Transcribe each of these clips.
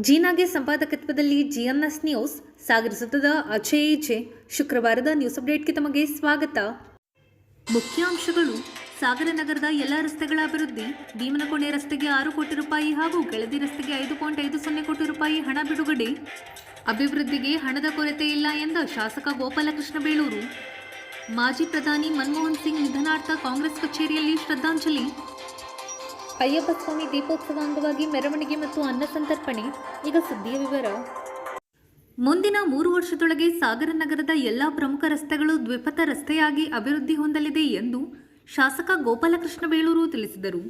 ಜೀನಾಗೆ ಸಂಪಾದಕತ್ವದಲ್ಲಿ ಜಿಎನ್ಎಸ್ news ಸಾಗರಿಸುತ್ತದೆ Ajay J. ಶುಕ್ರವಾರದ news ಅಪ್ಡೇಟ್ಗೆ ತಮಗೆ ಸ್ವಾಗತ. ಮುಖ್ಯಾಂಶಗಳು: ಸಾಗರ ನಗರದ ಎಲ್ಲ ರಸ್ತೆಗಳ ಅಭಿವೃದ್ಧಿ. ಭೀಮನಕೋಣೆ ರಸ್ತೆಗೆ 6 ಕೋಟಿ ರೂಪಾಯಿ ಹಾಗೂ ಕೆಳದಿ ರಸ್ತೆಗೆ 5.50 ಕೋಟಿ ರೂಪಾಯಿ ಹಣ ಬಿಡುಗಡೆ. ಅಭಿವೃದ್ಧಿಗೆ ಹಣದ ಕೊರತೆ ಇಲ್ಲ ಎಂದ ಶಾಸಕ ಗೋಪಾಲಕೃಷ್ಣ ಬೇಳೂರು. ಮಾಜಿ ಪ್ರಧಾನಿ ಮನಮೋಹನ್ ಸಿಂಗ್ ನಿಧನಾರ್ಥ ಕಾಂಗ್ರೆಸ್ ಕಚೇರಿಯಲ್ಲಿ ಶ್ರದ್ಧಾಂಜಲಿ. ಅಯ್ಯಪ್ಪ ಸ್ವಾಮಿ ದೀಪೋತ್ಸವ ಅಂಗವಾಗಿ ಮೆರವಣಿಗೆ ಮತ್ತು ಅನ್ನ ಸಂತರ್ಪಣೆ. ಈಗ ಸುದ್ದಿಯ ವಿವರ. ಮುಂದಿನ 3 ವರ್ಷದೊಳಗೆ ಸಾಗರ ನಗರದ ಎಲ್ಲ ಪ್ರಮುಖ ರಸ್ತೆಗಳು ದ್ವಿಪಥ ರಸ್ತೆಯಾಗಿ ಅಭಿವೃದ್ಧಿ ಹೊಂದಲಿದೆ ಎಂದು ಶಾಸಕ ಗೋಪಾಲಕೃಷ್ಣ ಬೇಳೂರು ತಿಳಿಸಿದರು.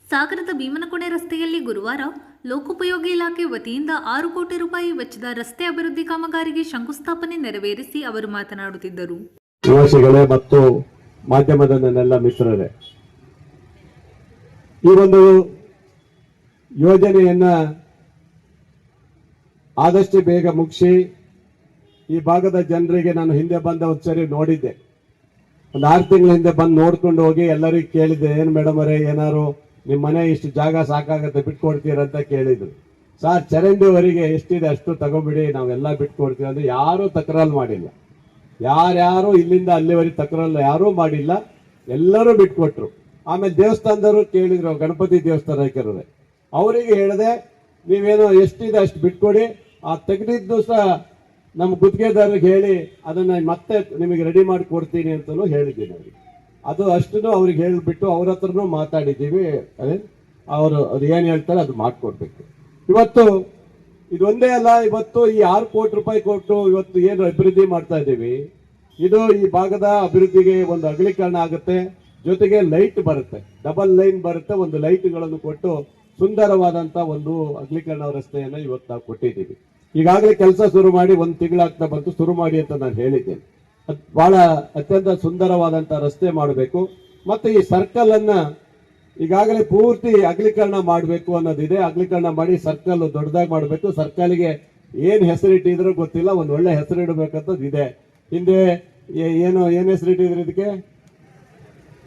ಸಾಗರದ ಭೀಮನಕೋಣೆ ರಸ್ತೆಯಲ್ಲಿ ಗುರುವಾರ ಲೋಕೋಪಯೋಗಿ ಇಲಾಖೆ ವತಿಯಿಂದ 6 ಕೋಟಿ ರೂಪಾಯಿ ವೆಚ್ಚದ ರಸ್ತೆ ಅಭಿವೃದ್ಧಿ ಕಾಮಗಾರಿಗೆ ಶಂಕುಸ್ಥಾಪನೆ ನೆರವೇರಿಸಿ ಅವರು ಮಾತನಾಡುತ್ತಿದ್ದರು. ನಿವಾಸಿಗಳೇ ಮತ್ತು ಮಾಧ್ಯಮದ ನನ್ನೆಲ್ಲ ಮಿತ್ರರೇ, ಈ ಒಂದು ಯೋಜನೆಯನ್ನ ಆದಷ್ಟು ಬೇಗ ಮುಗಿಸಿ ಈ ಭಾಗದ ಜನರಿಗೆ ನಾನು ಹಿಂದೆ ಬಂದ ಒಂದ್ಸರಿ ನೋಡಿದ್ದೆ. ಒಂದು 6 ತಿಂಗಳ ಹಿಂದೆ ಬಂದು ನೋಡ್ಕೊಂಡು ಹೋಗಿ ಎಲ್ಲರಿಗೂ ಕೇಳಿದ್ದೆ, ಏನು ಮೇಡಮ್ ಅವರೇ, ಏನಾರು ನಿಮ್ಮ ಮನೆ ಇಷ್ಟು ಜಾಗ ಸಾಕಾಗತ್ತೆ ಬಿಟ್ಕೊಡ್ತೀರಂತ ಕೇಳಿದ್ರು. ಸರ್, ಚರಂಡಿವರೆಗೆ ಎಷ್ಟಿದೆ ಅಷ್ಟು ತಗೊಂಡ್ಬಿಡಿ, ನಾವೆಲ್ಲ ಬಿಟ್ಕೊಡ್ತೀವಿ ಅಂದ್ರೆ ಯಾರೂ ತಕರಾರು ಮಾಡಿಲ್ಲ. ಯಾರ್ಯಾರು ಇಲ್ಲಿಂದ ಅಲ್ಲಿವರೆಗೆ ತಕರಾರು ಯಾರೂ ಮಾಡಿಲ್ಲ, ಎಲ್ಲರೂ ಬಿಟ್ಕೊಟ್ರು. ಆಮೇಲೆ ದೇವಸ್ಥಾನದವರು ಕೇಳಿದ್ರು, ಗಣಪತಿ ದೇವಸ್ಥಾನ ಕೆರದೆ ಅವರಿಗೆ ಹೇಳಿದೆ, ನೀವೇನೋ ಎಷ್ಟಿದೆ ಅಷ್ಟು ಬಿಟ್ಕೊಡಿ, ಆ ತೆಗೆದಿದ್ದು ಸಹ ನಮ್ಮ ಗುತ್ತಿಗೆದಾರರಿಗೆ ಹೇಳಿ ಅದನ್ನ ಮತ್ತೆ ನಿಮಗೆ ರೆಡಿ ಮಾಡಿ ಕೊಡ್ತೀನಿ ಅಂತಲೂ ಹೇಳಿದ್ದೀನಿ ಅವ್ರಿಗೆ. ಅದು ಅಷ್ಟನ್ನು ಅವ್ರಿಗೆ ಹೇಳಿಬಿಟ್ಟು ಅವ್ರ ಹತ್ರನೂ ಮಾತಾಡಿದ್ದೀವಿ. ಅವರು ಅದು ಏನು ಹೇಳ್ತಾರೆ ಅದು ಮಾಡಿಕೊಡ್ಬೇಕು. ಇವತ್ತು ಇದೊಂದೇ ಅಲ್ಲ, ಇವತ್ತು ಈ 6 ಕೋಟಿ ರೂಪಾಯಿ ಕೊಟ್ಟು ಇವತ್ತು ಏನು ಅಭಿವೃದ್ಧಿ ಮಾಡ್ತಾ ಇದ್ದೀವಿ, ಇದು ಈ ಭಾಗದ ಅಭಿವೃದ್ಧಿಗೆ ಒಂದು ಅಗಲೀಕರಣ ಆಗುತ್ತೆ. ಜೊತೆಗೆ ಲೈಟ್ ಬರುತ್ತೆ, ಡಬಲ್ ಲೈನ್ ಬರುತ್ತೆ, ಒಂದು ಲೈಟ್ಗಳನ್ನು ಕೊಟ್ಟು ಸುಂದರವಾದಂತ ಒಂದು ಅಗಲೀಕರಣ ರಸ್ತೆಯನ್ನು ಇವತ್ತು ನಾವು ಕೊಟ್ಟಿದ್ದೀವಿ. ಈಗಾಗಲೇ ಕೆಲಸ ಶುರು ಮಾಡಿ 1 ತಿಂಗಳಾಗ್ತಾ ಬಂತು, ಶುರು ಮಾಡಿ ಅಂತ ನಾನು ಹೇಳಿದ್ದೇನೆ. ಬಹಳ ಅತ್ಯಂತ ಸುಂದರವಾದಂತ ರಸ್ತೆ ಮಾಡಬೇಕು. ಮತ್ತೆ ಈ ಸರ್ಕಲ್ ಅನ್ನ ಈಗಾಗಲೇ ಪೂರ್ತಿ ಅಗಲೀಕರಣ ಮಾಡಬೇಕು ಅನ್ನೋದಿದೆ. ಅಗಲೀಕರಣ ಮಾಡಿ ಸರ್ಕಲ್ ದೊಡ್ಡದಾಗಿ ಮಾಡಬೇಕು. ಸರ್ಕಲ್ಗೆ ಏನ್ ಹೆಸರಿಟ್ಟಿದ್ರೂ ಗೊತ್ತಿಲ್ಲ, ಒಂದು ಒಳ್ಳೆ ಹೆಸರಿಡಬೇಕಂತದ್ದು ಇದೆ. ಹಿಂದೆ ಏನ್ ಹೆಸರಿಟ್ಟಿದ್ರು ಇದಕ್ಕೆ?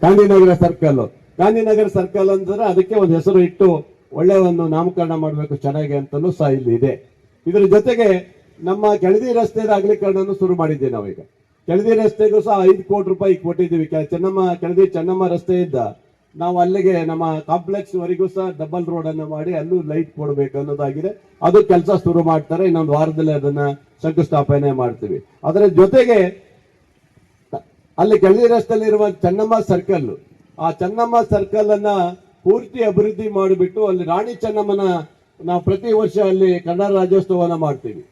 ಗಾಂಧಿನಗರ ಸರ್ಕಲ್. ಗಾಂಧಿನಗರ ಸರ್ಕಲ್ ಅಂದ್ರೆ ಅದಕ್ಕೆ ಒಂದು ಹೆಸರು ಇಟ್ಟು ಒಳ್ಳೆ ಒಂದು ನಾಮಕರಣ ಮಾಡಬೇಕು ಚೆನ್ನಾಗಿ ಅಂತಲೂ ಸಹ ಇಲ್ಲಿ ಇದೆ. ಇದರ ಜೊತೆಗೆ ನಮ್ಮ ಕೆಳದಿ ರಸ್ತೆಯ ಅಗಲೀಕರಣ ಶುರು ಮಾಡಿದ್ದೇವೆ ನಾವೀಗ. ಕೆಳದಿ ರಸ್ತೆಗೂ ಸಹ 5 ಕೋಟಿ ರೂಪಾಯಿ ಕೊಟ್ಟಿದ್ದೀವಿ. ಕೆಳದಿ ಚೆನ್ನಮ್ಮ ರಸ್ತೆಯಿಂದ ನಾವು ಅಲ್ಲಿಗೆ ನಮ್ಮ ಕಾಂಪ್ಲೆಕ್ಸ್ ವರೆಗೂ ಸಹ ಡಬಲ್ ರೋಡ್ ಅನ್ನು ಮಾಡಿ ಅಲ್ಲೂ ಲೈಟ್ ಕೊಡಬೇಕು ಅನ್ನೋದಾಗಿದೆ. ಅದು ಕೆಲಸ ಶುರು ಮಾಡ್ತಾರೆ. ಇನ್ನೊಂದು ವಾರದಲ್ಲಿ ಅದನ್ನ ಶಂಕುಸ್ಥಾಪನೆ ಮಾಡ್ತೀವಿ. ಅದರ ಜೊತೆಗೆ ಅಲ್ಲಿ ಕೆಳದಿ ರಸ್ತೆಯಲ್ಲಿರುವ ಚೆನ್ನಮ್ಮ ಸರ್ಕಲ್, ಆ ಚೆನ್ನಮ್ಮ ಸರ್ಕಲ್ ಅನ್ನ ಪೂರ್ತಿ ಅಭಿವೃದ್ಧಿ ಮಾಡಿಬಿಟ್ಟು ಅಲ್ಲಿ ರಾಣಿ ಚೆನ್ನಮ್ಮನ ನಾವು ಪ್ರತಿ ವರ್ಷ ಅಲ್ಲಿ ಕನ್ನಡ ರಾಜ್ಯೋತ್ಸವನ ಮಾಡ್ತೀವಿ.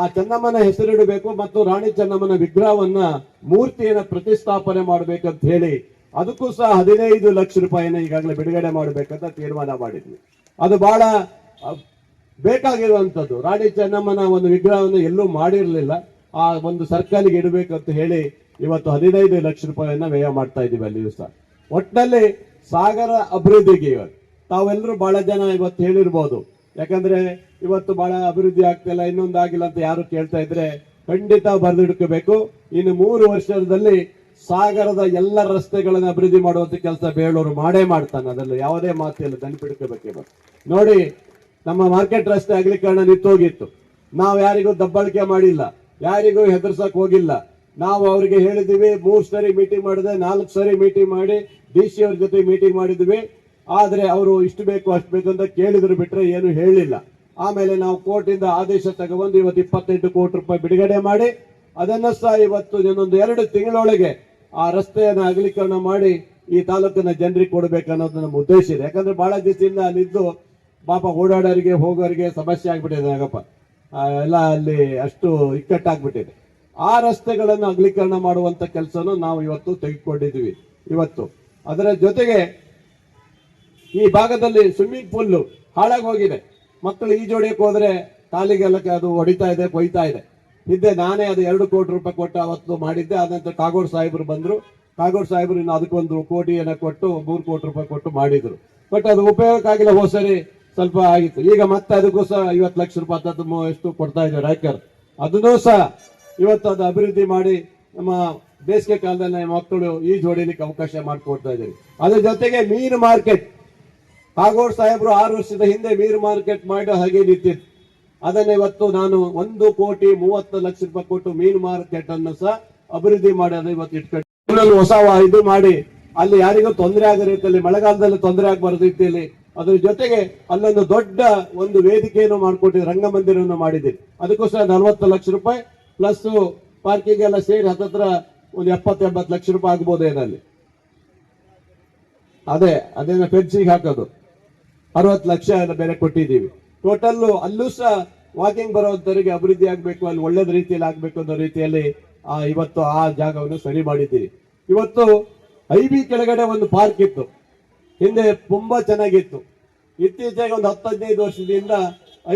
ಆ ಚೆನ್ನಮ್ಮನ ಹೆಸರಿಡಬೇಕು ಮತ್ತು ರಾಣಿ ಚೆನ್ನಮ್ಮನ ವಿಗ್ರಹವನ್ನ ಮೂರ್ತಿಯನ್ನ ಪ್ರತಿಷ್ಠಾಪನೆ ಮಾಡಬೇಕಂತ ಹೇಳಿ ಅದಕ್ಕೂ ಸಹ 15 ಲಕ್ಷ ರೂಪಾಯಿನ ಈಗಾಗಲೇ ಬಿಡುಗಡೆ ಮಾಡಬೇಕಂತ ತೀರ್ಮಾನ ಮಾಡಿದ್ವಿ. ಅದು ಬಹಳ ಬೇಕಾಗಿರುವಂತದ್ದು. ರಾಣಿ ಚೆನ್ನಮ್ಮನ ಒಂದು ವಿಗ್ರಹವನ್ನು ಎಲ್ಲೂ ಮಾಡಿರಲಿಲ್ಲ, ಆ ಒಂದು ಸರ್ಕಲ್ಗೆ ಇಡಬೇಕಂತ ಹೇಳಿ ಇವತ್ತು 15 ಲಕ್ಷ ರೂಪಾಯಿಯನ್ನ ವ್ಯಯ ಮಾಡ್ತಾ ಇದ್ದೀವಿ ಅಲ್ಲಿ ಸಹ. ಒಟ್ಟಿನಲ್ಲಿ ಸಾಗರ ಅಭಿವೃದ್ಧಿಗೆ ಇವತ್ತು ತಾವೆಲ್ಲರೂ ಬಹಳ ಜನ ಇವತ್ತು ಹೇಳಿರ್ಬೋದು, ಯಾಕಂದ್ರೆ ಇವತ್ತು ಬಹಳ ಅಭಿವೃದ್ಧಿ ಆಗ್ತಿಲ್ಲ, ಇನ್ನೊಂದಾಗಿಲ್ಲ ಅಂತ ಯಾರು ಕೇಳ್ತಾ ಇದ್ರೆ ಖಂಡಿತ ಬರೆದಿಡ್ಕೋಬೇಕು. ಇನ್ನು 3 ವರ್ಷದಲ್ಲಿ ಸಾಗರದ ಎಲ್ಲ ರಸ್ತೆಗಳನ್ನು ಅಭಿವೃದ್ಧಿ ಮಾಡುವಂತ ಕೆಲಸ ಬೇಳೂರು ಮಾಡೇ ಮಾಡ್ತಾನೆ, ಅದರಲ್ಲಿ ಯಾವುದೇ ಮಾತಿಲ್ಲ, ನೆನಪಿಡ್ಕೋಬೇಕು. ನೋಡಿ, ನಮ್ಮ ಮಾರ್ಕೆಟ್ ರಸ್ತೆ ಅಗಲೀಕರಣ ನಿಂತೋಗಿತ್ತು. ನಾವು ಯಾರಿಗೂ ದಬ್ಬಾಳಿಕೆ ಮಾಡಿಲ್ಲ, ಯಾರಿಗೂ ಹೆದರ್ಸಕ್ ಹೋಗಿಲ್ಲ. ನಾವು ಅವರಿಗೆ ಹೇಳಿದ್ವಿ, 3 ಸರಿ ಮೀಟಿಂಗ್ ಮಾಡಿದೆ, 4 ಸರಿ ಮೀಟಿಂಗ್ ಮಾಡಿ ಡಿ.ಸಿ ಅವ್ರ ಜೊತೆ ಮೀಟಿಂಗ್ ಮಾಡಿದ್ವಿ. ಆದ್ರೆ ಅವರು ಇಷ್ಟು ಬೇಕು ಅಷ್ಟು ಬೇಕು ಅಂತ ಕೇಳಿದ್ರು ಬಿಟ್ರೆ ಏನು ಹೇಳಿಲ್ಲ. ಆಮೇಲೆ ನಾವು ಕೋರ್ಟಿಂದ ಆದೇಶ ತಗೊಂಡು ಇವತ್ತು 28 ಕೋಟಿ ರೂಪಾಯಿ ಬಿಡುಗಡೆ ಮಾಡಿ ಅದನ್ನ ಸಹ ಇವತ್ತು ಇನ್ನೊಂದು 2 ತಿಂಗಳೊಳಗೆ ಆ ರಸ್ತೆಯನ್ನ ಅಗಲೀಕರಣ ಮಾಡಿ ಈ ತಾಲೂಕಿನ ಜನರಿಗೆ ಕೊಡಬೇಕು ಅನ್ನೋದು ನಮ್ಮ ಉದ್ದೇಶ ಇದೆ. ಯಾಕಂದ್ರೆ ಬಹಳ ದಿವಸದಿಂದ ಅಲ್ಲಿದ್ದು ಪಾಪ ಓಡಾಡೋರಿಗೆ ಹೋಗೋರಿಗೆ ಸಮಸ್ಯೆ ಆಗ್ಬಿಟ್ಟಿದೆ ಆಗಪ್ಪ, ಎಲ್ಲ ಅಲ್ಲಿ ಅಷ್ಟು ಇಕ್ಕಟ್ಟಾಗ್ಬಿಟ್ಟಿದೆ. ಆ ರಸ್ತೆಗಳನ್ನು ಅಗಲೀಕರಣ ಮಾಡುವಂತ ಕೆಲಸನೂ ನಾವು ಇವತ್ತು ತೆಗೆದುಕೊಂಡಿದ್ದೀವಿ. ಇವತ್ತು ಅದರ ಜೊತೆಗೆ ಈ ಭಾಗದಲ್ಲಿ ಸ್ವಿಮ್ಮಿಂಗ್ ಪೂಲ್ ಹಾಳಾಗಿ ಹೋಗಿದೆ. ಮಕ್ಕಳು ಈಜೋಡಿಯಕ್ಕೆ ಹೋದ್ರೆ ಕಾಲಿಗೆಲ್ಲ ಅದು ಹೊಡಿತಾ ಇದೆ, ಕೊಯ್ತಾ ಇದೆ. ಹಿಂದೆ ನಾನೇ ಅದು 2 ಕೋಟಿ ರೂಪಾಯಿ ಕೊಟ್ಟು ಅವತ್ತು ಮಾಡಿದ್ದೆ. ಅದಂತ ಕಾಗೋಡು ಸಾಹೇಬರು ಬಂದ್ರು. ಕಾಗೋಡು ಸಾಹೇಬರು ಇನ್ನು ಅದಕ್ಕೊಂದು ಕೋಟಿಯನ್ನ ಕೊಟ್ಟು 3 ಕೋಟಿ ರೂಪಾಯಿ ಕೊಟ್ಟು ಮಾಡಿದ್ರು. ಬಟ್ ಅದು ಉಪಯೋಗಕ್ಕಾಗಿಲ್ಲ. ಹೋದ್ಸರಿ ಸ್ವಲ್ಪ ಆಗಿತ್ತು. ಈಗ ಮತ್ತೆ ಅದಕ್ಕೂ ಸಹ 50 ಲಕ್ಷ ರೂಪಾಯಿ ಎಷ್ಟು ಕೊಡ್ತಾ ಇದ್ದಾರೆ ರಾಯ್ಕರ್. ಅದನ್ನೂ ಸಹ ಇವತ್ತು ಅದು ಅಭಿವೃದ್ಧಿ ಮಾಡಿ ನಮ್ಮ ಬೇಸಿಗೆ ಕಾಲದಲ್ಲಿ ನಮ್ಮ ಮಕ್ಕಳು ಈಜು ಹೊಡಿಲಿಕ್ಕೆ ಅವಕಾಶ ಮಾಡಿಕೊಡ್ತಾ ಇದ್ದೀವಿ. ಅದ್ರ ಜೊತೆಗೆ ಮೀನು ಮಾರ್ಕೆಟ್, ಕಾಗೋಡು ಸಾಹೇಬರು 6 ವರ್ಷದ ಹಿಂದೆ ಮೀನು ಮಾರ್ಕೆಟ್ ಮಾಡೋ ಹಾಗೆ ನಿಂತಿತ್ತು. ಅದನ್ನ ಇವತ್ತು ನಾನು 1,30,00,000 ಕೊಟ್ಟು ಮೀನು ಮಾರ್ಕೆಟ್ ಅನ್ನು ಸಹ ಅಭಿವೃದ್ಧಿ ಮಾಡಿ ಅದು ಇವತ್ತು ಇಟ್ಕೊಂಡು ಹೊಸ ಇದು ಮಾಡಿ ಅಲ್ಲಿ ಯಾರಿಗೂ ತೊಂದರೆ ಆಗೋ ರೀತಿಯಲ್ಲಿ, ಮಳೆಗಾಲದಲ್ಲಿ ತೊಂದರೆ ಆಗಬಾರದು ರೀತಿಯಲ್ಲಿ, ಅದ್ರ ಜೊತೆಗೆ ಅಲ್ಲೊಂದು ದೊಡ್ಡ ಒಂದು ವೇದಿಕೆಯನ್ನು ಮಾಡಿಕೊಟ್ಟಿದ್ದೆ, ರಂಗಮಂದಿರವನ್ನು ಮಾಡಿದ್ದೀನಿ. ಅದಕ್ಕೋಸ್ಕರ 40 ಲಕ್ಷ ರೂಪಾಯಿ ಪ್ಲಸ್ ಪಾರ್ಕಿಂಗ್ ಎಲ್ಲ ಸೇರಿ ಹತ್ತತ್ರ ಒಂದು 70-80 ಲಕ್ಷ ರೂಪಾಯಿ ಆಗ್ಬೋದು ಏನಲ್ಲಿ. ಅದೇನ ಫೆನ್ಸಿಗೆ ಹಾಕೋದು 60 ಲಕ್ಷ ಎಲ್ಲ ಬೇರೆ ಕೊಟ್ಟಿದ್ದೀವಿ. ಟೋಟಲ್ ಅಲ್ಲೂ ಸಹ ವಾಕಿಂಗ್ ಬರೋದವರಿಗೆ ಅಭಿವೃದ್ಧಿ ಆಗ್ಬೇಕು, ಅಲ್ಲಿ ಒಳ್ಳೇದ ರೀತಿಯಲ್ಲಿ ಆಗ್ಬೇಕು ಅನ್ನೋ ರೀತಿಯಲ್ಲಿ ಇವತ್ತು ಆ ಜಾಗವನ್ನು ಸರಿ ಮಾಡಿದ್ದೀವಿ. ಇವತ್ತು ಐಬಿ ಕೆಳಗಡೆ ಒಂದು ಪಾರ್ಕ್ ಇತ್ತು, ಹಿಂದೆ ತುಂಬಾ ಚೆನ್ನಾಗಿತ್ತು. ಇತ್ತೀಚೆಗೆ ಒಂದು 10-15 ವರ್ಷದಿಂದ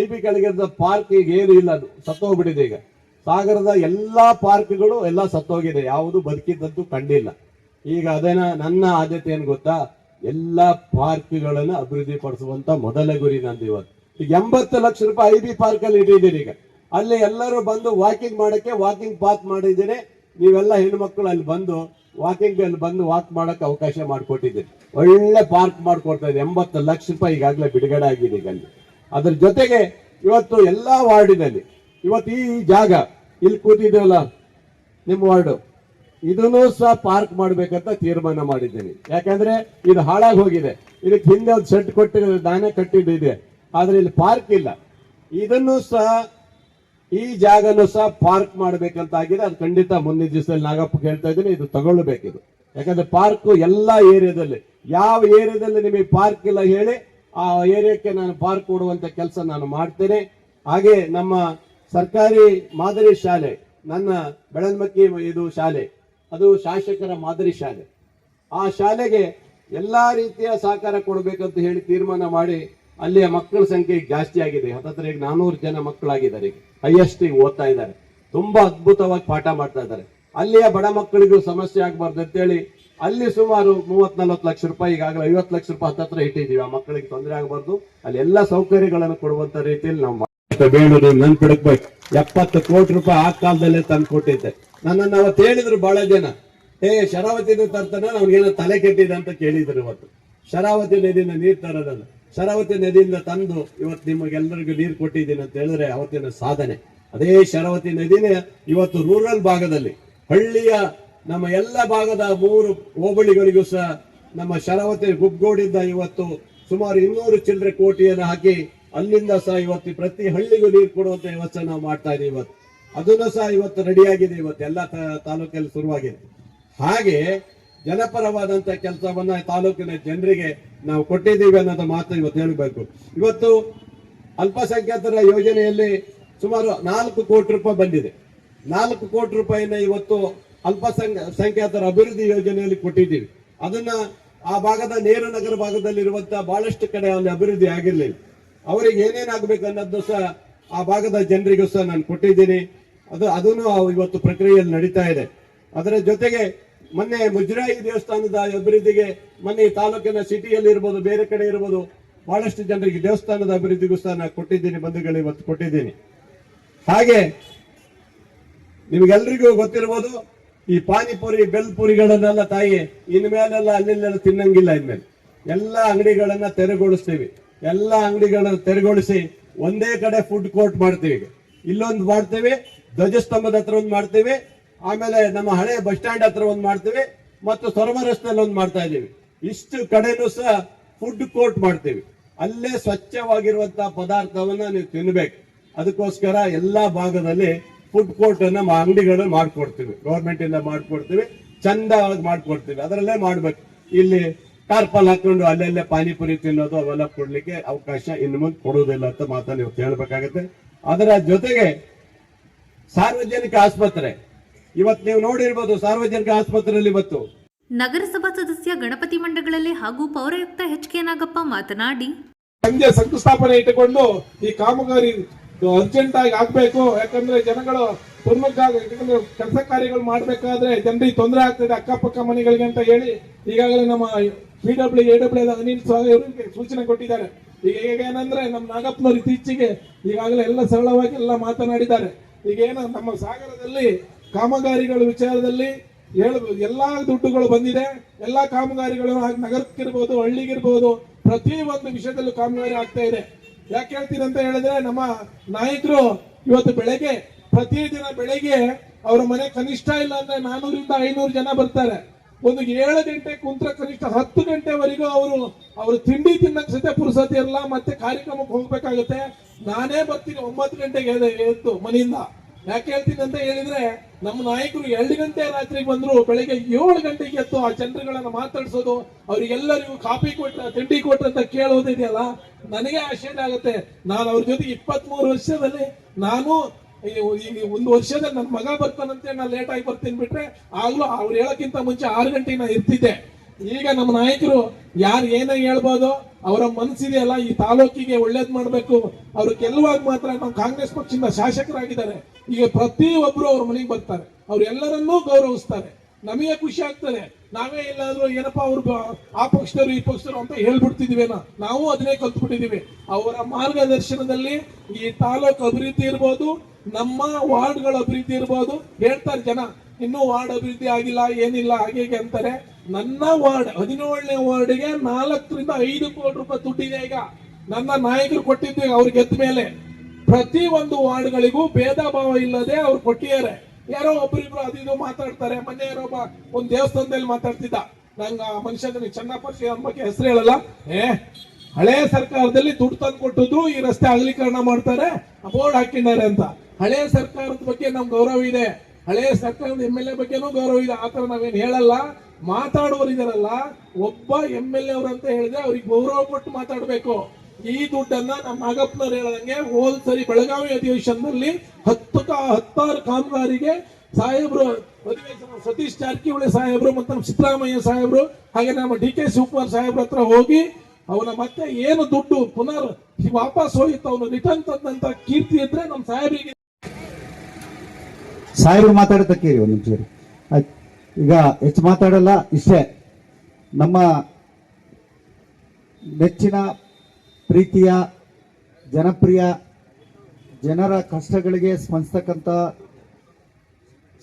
ಐಬಿ ಕೆಳಗಿದ್ದ ಪಾರ್ಕ್ ಈಗ ಏನು ಇಲ್ಲ, ಅದು ಸತ್ತೋಗ್ಬಿಟ್ಟಿದೆ. ಈಗ ಸಾಗರದ ಎಲ್ಲಾ ಪಾರ್ಕ್ಗಳು ಎಲ್ಲ ಸತ್ತೋಗಿದೆ, ಯಾವುದು ಬದುಕಿದ್ದಂತೂ ಕಂಡಿಲ್ಲ. ಈಗ ಅದೇನ ನನ್ನ ಆದ್ಯತೆ ಏನ್ ಗೊತ್ತಾ, ಎಲ್ಲಾ ಪಾರ್ಕ್ಗಳನ್ನು ಅಭಿವೃದ್ಧಿ ಪಡಿಸುವಂತ ಮೊದಲ ಗುರಿ ನಂದು. ಇವತ್ತು ಈಗ 80 ಲಕ್ಷ ರೂಪಾಯಿ ಐಬಿ ಪಾರ್ಕ್ ಅಲ್ಲಿ ಇಟ್ಟಿದ್ದೀನಿ. ಈಗ ಅಲ್ಲಿ ಎಲ್ಲರೂ ಬಂದು ವಾಕಿಂಗ್ ಮಾಡಕ್ಕೆ ವಾಕಿಂಗ್ ಪಾತ್ ಮಾಡಿದ್ದೀನಿ. ನೀವೆಲ್ಲ ಹೆಣ್ಮಕ್ಳು ಅಲ್ಲಿ ಬಂದು ವಾಕಿಂಗ್ ಅಲ್ಲಿ ಬಂದು ವಾಕ್ ಮಾಡಕ್ಕೆ ಅವಕಾಶ ಮಾಡಿಕೊಟ್ಟಿದ್ದೀನಿ. ಒಳ್ಳೆ ಪಾರ್ಕ್ ಮಾಡ್ಕೊಡ್ತಾ ಇದೆ. 80 ಲಕ್ಷ ರೂಪಾಯಿ ಈಗಾಗಲೇ ಬಿಡುಗಡೆ ಆಗಿದೆ ಈಗ ಅಲ್ಲಿ. ಅದ್ರ ಜೊತೆಗೆ ಇವತ್ತು ಎಲ್ಲಾ ವಾರ್ಡಿನಲ್ಲಿ ಇವತ್ತು ಈ ಜಾಗ ಇಲ್ಲಿ ಕೂತಿದ್ದೀವಲ್ಲ ನಿಮ್ಮ ವಾರ್ಡು, ಇದನ್ನು ಸಹ ಪಾರ್ಕ್ ಮಾಡ್ಬೇಕಂತ ತೀರ್ಮಾನ ಮಾಡಿದ್ದೀನಿ. ಯಾಕಂದ್ರೆ ಇದು ಹಾಳಾಗಿ ಹೋಗಿದೆ. ಇದಕ್ಕೆ ಹಿಂದೆ ಒಂದು ಶೆಡ್ ಕೊಟ್ಟು ನಾನೇ ಕಟ್ಟಿದ್ದಿದೆ, ಆದ್ರೆ ಇಲ್ಲಿ ಪಾರ್ಕ್ ಇಲ್ಲ. ಇದನ್ನು ಸಹ ಈ ಜಾಗನು ಸಹ ಪಾರ್ಕ್ ಮಾಡ್ಬೇಕಂತ ಆಗಿದೆ. ಅದು ಖಂಡಿತ ಮುಂದಿನ ದಿವಸದಲ್ಲಿ ನಾಗಪ್ಪ ಹೇಳ್ತಾ ಇದ್ದೀನಿ, ಇದು ತಗೊಳ್ಬೇಕಿದು. ಯಾಕಂದ್ರೆ ಪಾರ್ಕ್ ಎಲ್ಲಾ ಏರಿಯಾದಲ್ಲಿ, ಯಾವ ಏರಿಯಾದಲ್ಲಿ ನಿಮಗೆ ಪಾರ್ಕ್ ಇಲ್ಲ ಹೇಳಿ ಆ ಏರಿಯಾಕ್ಕೆ ನಾನು ಪಾರ್ಕ್ ಕೊಡುವಂತ ಕೆಲಸ ನಾನು ಮಾಡ್ತೇನೆ. ಹಾಗೆ ನಮ್ಮ ಸರ್ಕಾರಿ ಮಾದರಿ ಶಾಲೆ, ನನ್ನ ಬೆಳನ್ಮಕ್ಕಿ ಇದು ಶಾಲೆ, ಅದು ಶಾಸಕರ ಮಾದರಿ ಶಾಲೆ. ಆ ಶಾಲೆಗೆ ಎಲ್ಲಾ ರೀತಿಯ ಸಹಕಾರ ಕೊಡಬೇಕಂತ ಹೇಳಿ ತೀರ್ಮಾನ ಮಾಡಿ ಅಲ್ಲಿಯ ಮಕ್ಕಳ ಸಂಖ್ಯೆ ಜಾಸ್ತಿ ಆಗಿದೆ. ಹತ್ತತ್ರ ಈಗ 400 ಜನ ಮಕ್ಕಳಾಗಿದ್ದಾರೆ. ಈಗ ಹೈಯೆಸ್ಟ್ ಈಗ ಓದ್ತಾ ಇದ್ದಾರೆ. ತುಂಬಾ ಅದ್ಭುತವಾಗಿ ಪಾಠ ಮಾಡ್ತಾ ಇದ್ದಾರೆ. ಅಲ್ಲಿಯ ಬಡ ಮಕ್ಕಳಿಗೂ ಸಮಸ್ಯೆ ಆಗಬಾರ್ದು ಅಂತೇಳಿ ಅಲ್ಲಿ ಸುಮಾರು 30-40 ಲಕ್ಷ ರೂಪಾಯಿ, ಈಗಾಗಲೇ 50 ಲಕ್ಷ ರೂಪಾಯಿ ಹತ್ತತ್ರ ಇಟ್ಟಿದ್ದೀವಿ. ಆ ಮಕ್ಕಳಿಗೆ ತೊಂದರೆ ಆಗಬಾರ್ದು, ಅಲ್ಲಿ ಎಲ್ಲ ಸೌಕರ್ಯಗಳನ್ನು ಕೊಡುವಂತ ರೀತಿಯಲ್ಲಿ ನಾವು ಬೇಡೂರು ನನ್ ಬಿಡಕ್ಬೇಕು. 70 ಕೋಟಿ ರೂಪಾಯಿ ಆ ಕಾಲದಲ್ಲೇ ತಂದು ಕೊಟ್ಟಿದ್ದೆ. ನನ್ನನ್ನು ಅವತ್ತು ಹೇಳಿದ್ರು ಬಹಳ ಜನ, ಶರಾವತಿನ ತರ್ತಾನೆ, ಅವ್ನಿಗೇನೋ ತಲೆ ಕೆಟ್ಟಿದೆ ಅಂತ ಕೇಳಿದ್ರು. ಇವತ್ತು ಶರಾವತಿ ನದಿಯಿಂದ ನೀರು ತರೋದಲ್ಲ, ಶರಾವತಿ ನದಿಯಿಂದ ತಂದು ಇವತ್ತು ನಿಮಗೆಲ್ಲರಿಗೂ ನೀರು ಕೊಟ್ಟಿದ್ದೀನಿ ಅಂತ ಹೇಳಿದ್ರೆ ಅವತ್ತಿನ ಸಾಧನೆ. ಅದೇ ಶರಾವತಿ ನದಿನೇ ಇವತ್ತು ರೂರಲ್ ಭಾಗದಲ್ಲಿ, ಹಳ್ಳಿಯ ನಮ್ಮ ಎಲ್ಲ ಭಾಗದ 3 ಹೋಬಳಿಗಳಿಗೂ ಸಹ ನಮ್ಮ ಶರಾವತಿ ಗುಬ್ಗೋಡಿಂದ ಇವತ್ತು ಸುಮಾರು 200 ಚಿಲ್ಲರೆ ಕೋಟಿಯನ್ನು ಹಾಕಿ ಅಲ್ಲಿಂದ ಸಹ ಇವತ್ತು ಪ್ರತಿ ಹಳ್ಳಿಗೂ ನೀರು ಕೊಡುವಂತ ವ್ಯವಸ್ಥೆ ನಾವು ಮಾಡ್ತಾ ಇದೀವಿ. ಇವತ್ತು ಅದನ್ನು ಸಹ ಇವತ್ತು ರೆಡಿಯಾಗಿದೆ. ಇವತ್ತು ಎಲ್ಲ ತಾಲೂಕಲ್ಲಿ ಶುರುವಾಗಿದೆ. ಹಾಗೆ ಜನಪರವಾದಂತ ಕೆಲಸವನ್ನ ತಾಲೂಕಿನ ಜನರಿಗೆ ನಾವು ಕೊಟ್ಟಿದ್ದೀವಿ ಅನ್ನೋದು ಮಾತು ಇವತ್ತು ಹೇಳಬೇಕು. ಇವತ್ತು ಅಲ್ಪಸಂಖ್ಯಾತರ ಯೋಜನೆಯಲ್ಲಿ ಸುಮಾರು 4 ಕೋಟಿ ರೂಪಾಯಿ ಬಂದಿದೆ. 4 ಕೋಟಿ ರೂಪಾಯಿನ ಇವತ್ತು ಅಲ್ಪಸಂಖ್ಯಾತರ ಅಭಿವೃದ್ಧಿ ಯೋಜನೆಯಲ್ಲಿ ಕೊಟ್ಟಿದ್ದೀವಿ. ಅದನ್ನ ಆ ಭಾಗದ ನೇರು ನಗರ ಭಾಗದಲ್ಲಿ ಇರುವಂತಹ ಬಹಳಷ್ಟು ಕಡೆ ಅಲ್ಲಿ ಅಭಿವೃದ್ಧಿ ಆಗಿರ್ಲಿಲ್ಲ. ಅವರಿಗೆ ಏನೇನಾಗಬೇಕು ಅನ್ನೋದು ಸಹ ಆ ಭಾಗದ ಜನರಿಗೂ ಸಹ ನಾನು ಕೊಟ್ಟಿದ್ದೀನಿ. ಅದನ್ನು ಇವತ್ತು ಪ್ರಕ್ರಿಯೆಯಲ್ಲಿ ನಡೀತಾ ಇದೆ. ಅದರ ಜೊತೆಗೆ ಮೊನ್ನೆ ಮುಜರಾಯಿ ದೇವಸ್ಥಾನದ ಅಭಿವೃದ್ಧಿಗೆ ಮೊನ್ನೆ ತಾಲೂಕಿನ ಸಿಟಿಯಲ್ಲಿ ಇರ್ಬೋದು, ಬೇರೆ ಕಡೆ ಇರ್ಬೋದು, ಬಹಳಷ್ಟು ಜನರಿಗೆ ದೇವಸ್ಥಾನದ ಅಭಿವೃದ್ಧಿಗೂ ಸಹ ನಾನು ಕೊಟ್ಟಿದ್ದೀನಿ, ಬಂಧುಗಳು ಇವತ್ತು ಕೊಟ್ಟಿದ್ದೀನಿ. ಹಾಗೆ ನಿಮ್ಗೆಲ್ರಿಗೂ ಗೊತ್ತಿರ್ಬೋದು, ಈ ಪಾನಿಪುರಿ ಬೆಲ್ಪುರಿಗಳನ್ನೆಲ್ಲ ತಾಯಿ ಇನ್ಮೇಲೆಲ್ಲ ಅಲ್ಲೆಲ್ಲ ತಿನ್ನಂಗಿಲ್ಲ. ಇನ್ಮೇಲೆ ಎಲ್ಲ ಅಂಗಡಿಗಳನ್ನ ತೆರವುಗೊಳಿಸ್ತೀವಿ. ಎಲ್ಲ ಅಂಗಡಿಗಳನ್ನ ತೆರವುಗೊಳಿಸಿ ಒಂದೇ ಕಡೆ ಫುಡ್ ಕೋರ್ಟ್ ಮಾಡ್ತೀವಿ. ಇಲ್ಲೊಂದು ಮಾಡ್ತೀವಿ, ಧ್ವಜಸ್ತಂಭದ ಹತ್ರ ಒಂದು ಮಾಡ್ತೀವಿ, ಆಮೇಲೆ ನಮ್ಮ ಹಳೆ ಬಸ್ ಸ್ಟ್ಯಾಂಡ್ ಹತ್ರ ಒಂದು ಮಾಡ್ತೀವಿ, ಮತ್ತು ಸೊರಬ ರಸ್ತೆಯಲ್ಲಿ ಒಂದು ಮಾಡ್ತಾ ಇದ್ದೀವಿ. ಇಷ್ಟು ಕಡೆನೂ ಸಹ ಫುಡ್ ಕೋರ್ಟ್ ಮಾಡ್ತೀವಿ. ಅಲ್ಲೇ ಸ್ವಚ್ಛವಾಗಿರುವಂತಹ ಪದಾರ್ಥವನ್ನ ನೀವು ತಿನ್ಬೇಕು. ಅದಕ್ಕೋಸ್ಕರ ಎಲ್ಲಾ ಭಾಗದಲ್ಲಿ ಫುಡ್ ಕೋರ್ಟ್ ಅನ್ನ ಅಂಗಡಿಗಳನ್ನ ಮಾಡ್ಕೊಡ್ತೀವಿ. ಗೌರ್ಮೆಂಟ್ ಇಂದ ಮಾಡ್ಕೊಡ್ತೀವಿ, ಚಂದವಾಗಿ ಮಾಡ್ಕೊಡ್ತೀವಿ. ಅದರಲ್ಲೇ ಮಾಡ್ಬೇಕು. ಇಲ್ಲಿ ಟಾರ್ಪಲ್ ಹಾಕೊಂಡು ಅಲ್ಲೆಲ್ಲೇ ಪಾನಿಪುರಿ ತಿನ್ನೋದು ಅವೆಲ್ಲ ಕೊಡ್ಲಿಕ್ಕೆ ಅವಕಾಶ ಇನ್ನು ಮುಂದೆ ಕೊಡುವುದಿಲ್ಲ ಅಂತ ಮಾತನ್ನು ಇವತ್ತು ಹೇಳ್ಬೇಕಾಗತ್ತೆ. ಅದರ ಜೊತೆಗೆ ಸಾರ್ವಜನಿಕ ಆಸ್ಪತ್ರೆ, ಇವತ್ತು ನೀವು ನೋಡಿರ್ಬೋದು, ಸಾರ್ವಜನಿಕ ಆಸ್ಪತ್ರೆಯಲ್ಲಿ ಇವತ್ತು ನಗರಸಭಾ ಸದಸ್ಯ ಗಣಪತಿ ಮಂಡಗಳಲ್ಲಿ ಹಾಗೂ ಪೌರಾಯುಕ್ತ ಎಚ್.ಕೆ. ನಾಗಪ್ಪ ಮಾತನಾಡಿ, ಸಂಜೆ ಶಂಕುಸ್ಥಾಪನೆ ಇಟ್ಟುಕೊಂಡು ಈ ಕಾಮಗಾರಿ ಅರ್ಜೆಂಟ್ ಆಗಿ ಆಗ್ಬೇಕು. ಯಾಕಂದ್ರೆ ಜನಗಳು ಯಾಕಂದ್ರೆ ಕೆಲಸ ಕಾರ್ಯಗಳು ಮಾಡ್ಬೇಕಾದ್ರೆ ಜನರಿಗೆ ತೊಂದರೆ ಆಗ್ತದೆ ಅಕ್ಕಪಕ್ಕ ಮನೆಗಳಿಗೆ ಅಂತ ಹೇಳಿ ಈಗಾಗಲೇ ನಮ್ಮ PWA ಅನಿಲ್ ಅವರಿಗೆ ಸೂಚನೆ ಕೊಟ್ಟಿದ್ದಾರೆ. ಈಗ ಏನಂದ್ರೆ ನಮ್ಮ ನಾಗಪ್ಪನವರು ಇತ್ತೀಚೆಗೆ ಈಗಾಗಲೇ ಎಲ್ಲ ಸರಳವಾಗಿ ಎಲ್ಲ ಮಾತನಾಡಿದ್ದಾರೆ. ಈಗ ಏನು ನಮ್ಮ ಸಾಗರದಲ್ಲಿ ಕಾಮಗಾರಿಗಳ ವಿಚಾರದಲ್ಲಿ ಎಲ್ಲಾ ದುಡ್ಡುಗಳು ಬಂದಿದೆ, ಎಲ್ಲಾ ಕಾಮಗಾರಿಗಳು ನಗರಕ್ಕಿರ್ಬೋದು, ಹಳ್ಳಿಗಿರ್ಬೋದು, ಪ್ರತಿ ಒಂದು ವಿಷಯದಲ್ಲೂ ಕಾಮಗಾರಿ ಆಗ್ತಾ ಇದೆ. ಯಾಕೆ ಹೇಳ್ತೀನಿ ಅಂತ ಹೇಳಿದ್ರೆ, ನಮ್ಮ ನಾಯಕರು ಇವತ್ತು ಬೆಳಗ್ಗೆ, ಪ್ರತಿದಿನ ಬೆಳಗ್ಗೆ ಅವರ ಮನೆ ಕನಿಷ್ಠ ಇಲ್ಲ ಅಂದ್ರೆ 400-500 ಜನ ಬರ್ತಾರೆ. ಒಂದು 7 ಗಂಟೆ ಕುಂತ್ರ ಕನಿಷ್ಠ 10 ಗಂಟೆವರೆಗೂ ಅವರು ತಿಂಡಿ ತಿನ್ನಕ್ ಸತೆ ಪುರುಸತಿ ಇರಲ್ಲ. ಮತ್ತೆ ಕಾರ್ಯಕ್ರಮಕ್ಕೆ ಹೋಗ್ಬೇಕಾಗುತ್ತೆ. ನಾನೇ ಬರ್ತೀನಿ 9 ಗಂಟೆಗೆ ಎದ್ದು ಮನೆಯಿಂದ. ಯಾಕೆ ಹೇಳ್ತೀನಿ ಅಂತ ಹೇಳಿದ್ರೆ, ನಮ್ಮ ನಾಯಕರು 2 ಗಂಟೆ ರಾತ್ರಿಗೆ ಬಂದ್ರು, ಬೆಳಗ್ಗೆ 7 ಗಂಟೆಗೆ ಎದ್ದು ಆ ಜನರುಗಳನ್ನ ಮಾತಾಡ್ಸೋದು, ಅವ್ರಿಗೆಲ್ಲರಿಗೂ ಕಾಫಿ ಕೊಟ್ಟ, ತಿಂಡಿ ಕೊಟ್ಟಂತ ಕೇಳೋದಿದೆಯಲ್ಲ, ನನಗೆ ಆಶ್ಚರ್ಯ ಆಗುತ್ತೆ. ನಾನು ಅವ್ರ ಜೊತೆ 23 ವರ್ಷದಲ್ಲಿ, ನಾನು ಈಗ 1 ವರ್ಷದಲ್ಲಿ ನನ್ನ ಮಗ ಬರ್ತಾನಂತೆ ನಾನು ಲೇಟ್ ಆಗಿ ಬರ್ತೀನಿ ಬಿಟ್ರೆ, ಆಗ್ಲೂ ಅವ್ರು ಹೇಳಕ್ಕಿಂತ ಮುಂಚೆ 6 ಗಂಟೆಗೆ ನಾನು ಇರ್ತಿದ್ದೆ. ಈಗ ನಮ್ಮ ನಾಯಕರು ಯಾರು ಏನೇ ಹೇಳ್ಬೋದು, ಅವರ ಮನಸ್ಸಿದೆಯಲ್ಲ, ಈ ತಾಲೂಕಿಗೆ ಒಳ್ಳೇದ್ ಮಾಡ್ಬೇಕು, ಅವ್ರು ಗೆಲ್ಲುವಾಗ ಮಾತ್ರ. ನಾವು ಕಾಂಗ್ರೆಸ್ ಪಕ್ಷದಿಂದ ಶಾಸಕರಾಗಿದ್ದಾರೆ, ಈಗ ಪ್ರತಿ ಒಬ್ರು ಅವ್ರ ಮನೆಗೆ ಬರ್ತಾರೆ, ಅವ್ರು ಎಲ್ಲರನ್ನೂ ಗೌರವಿಸ್ತಾರೆ. ನಮಗೆ ಖುಷಿ ಆಗ್ತದೆ. ನಾವೇ ಇಲ್ಲಾದ್ರೂ ಏನಪ್ಪಾ ಅವ್ರು ಆ ಪಕ್ಷದವರು ಈ ಪಕ್ಷದವರು ಅಂತ ಹೇಳ್ಬಿಡ್ತಿದ್ವೇನೋ, ನಾವು ಅದನ್ನೇ ಕಲ್ತ್ಬಿಟ್ಟಿದೀವಿ. ಅವರ ಮಾರ್ಗದರ್ಶನದಲ್ಲಿ ಈ ತಾಲೂಕು ಅಭಿವೃದ್ಧಿ ಇರ್ಬೋದು, ನಮ್ಮ ವಾರ್ಡ್ಗಳ ಅಭಿವೃದ್ಧಿ ಇರ್ಬೋದು. ಹೇಳ್ತಾರೆ ಜನ, ಇನ್ನೂ ವಾರ್ಡ್ ಅಭಿವೃದ್ಧಿ ಆಗಿಲ್ಲ, ಏನಿಲ್ಲ, ಹಾಗೆ ಅಂತಾರೆ. ನನ್ನ ವಾರ್ಡ್ 17ನೇ ವಾರ್ಡ್ಗೆ 4-5 ಕೋಟಿ ರೂಪಾಯಿ ದುಡ್ಡಿದೆ. ಈಗ ನನ್ನ ನಾಯಕರು ಕೊಟ್ಟಿದ್ದು, ಅವ್ರು ಗೆದ್ದ ಮೇಲೆ ಪ್ರತಿ ಒಂದು ವಾರ್ಡ್ಗಳಿಗೂ ಭೇದ ಭಾವ ಇಲ್ಲದೆ ಅವ್ರು ಕೊಟ್ಟಿದ್ದಾರೆ. ಯಾರೋ ಒಬ್ರಿಬ್ರು ಅದಿದು ಮಾತಾಡ್ತಾರೆ. ಮೊನ್ನೆ ಯಾರೋ ಒಂದು ದೇವಸ್ಥಾನದಲ್ಲಿ ಮಾತಾಡ್ತಿದ್ದ, ನಂಗ ಮನುಷ್ಯ ಚೆನ್ನಪ್ಪ ಶ್ರೀರಾಮ್ ಬಗ್ಗೆ ಹೆಸರು ಹೇಳಲ್ಲ, ಹಳೆ ಸರ್ಕಾರದಲ್ಲಿ ದುಡ್ಡು ತಂದು ಕೊಟ್ಟಿದ್ರು, ಈ ರಸ್ತೆ ಅಗಲೀಕರಣ ಮಾಡ್ತಾರೆ, ಬೋರ್ಡ್ ಹಾಕಿದ್ದಾರೆ ಅಂತ. ಹಳೆ ಸರ್ಕಾರದ ಬಗ್ಗೆ ನಮ್ಗೆ ಗೌರವ ಇದೆ, ಹಳೆ ಸರ್ಕಾರದ MLA ಬಗ್ಗೆನೂ ಗೌರವ ಇದೆ. ಆತರ ನಾವೇನು ಹೇಳಲ್ಲ. ಮಾತಾಡುವರು ಇದಾರಲ್ಲ, ಒಬ್ಬ MLA ಅವ್ರಂತ ಹೇಳಿದ್ರೆ ಅವ್ರಿಗೆ ಗೌರವ ಕೊಟ್ಟು ಮಾತಾಡ್ಬೇಕು. ಈ ದುಡ್ಡನ್ನ ನಮ್ಮ ನಾಗಪ್ಪನವ್ರು ಹೇಳದಂಗೆ ಹೋದ್ ಸರಿ ಬೆಳಗಾವಿ ಅಧಿವೇಶನದಲ್ಲಿ 16 ಕಾಮಗಾರಿಗೆ ಸಾಹೇಬ್ರು ಅಧಿವೇಶನ, ಸತೀಶ್ ಜಾರಕಿಹೊಳಿ ಸಾಹೇಬ್ರು ಮತ್ತು ನಮ್ಮ ಸಿದ್ದರಾಮಯ್ಯ ಸಾಹೇಬ್ರು, ಹಾಗೆ ನಮ್ಮ DK ಶಿವಕುಮಾರ್ ಸಾಹೇಬ್ರ ಹತ್ರ ಹೋಗಿ ಅವನ ಮತ್ತೆ ಏನು ದುಡ್ಡು ಪುನರ್ ವಾಪಸ್ ಹೋಗಿತ್ತು, ಅವನು ರಿಟರ್ನ್ ತಂದಂತ ಕೀರ್ತಿ ಇದ್ರೆ ನಮ್ಮ ಸಾಹೇಬ್ರಿಗೆ. ಸಾಹೇಬ್ರು ಮಾತಾಡತಕ್ಕೇರಿ ಒಂದು ನಿಮಿಷ. ಈಗ ಹೆಚ್ಚು ಮಾತಾಡಲ್ಲ, ಇಷ್ಟೇ. ನಮ್ಮ ನೆಚ್ಚಿನ ಪ್ರೀತಿಯ ಜನಪ್ರಿಯ ಜನರ ಕಷ್ಟಗಳಿಗೆ ಸ್ಪಂದಿಸ್ತಕ್ಕಂಥ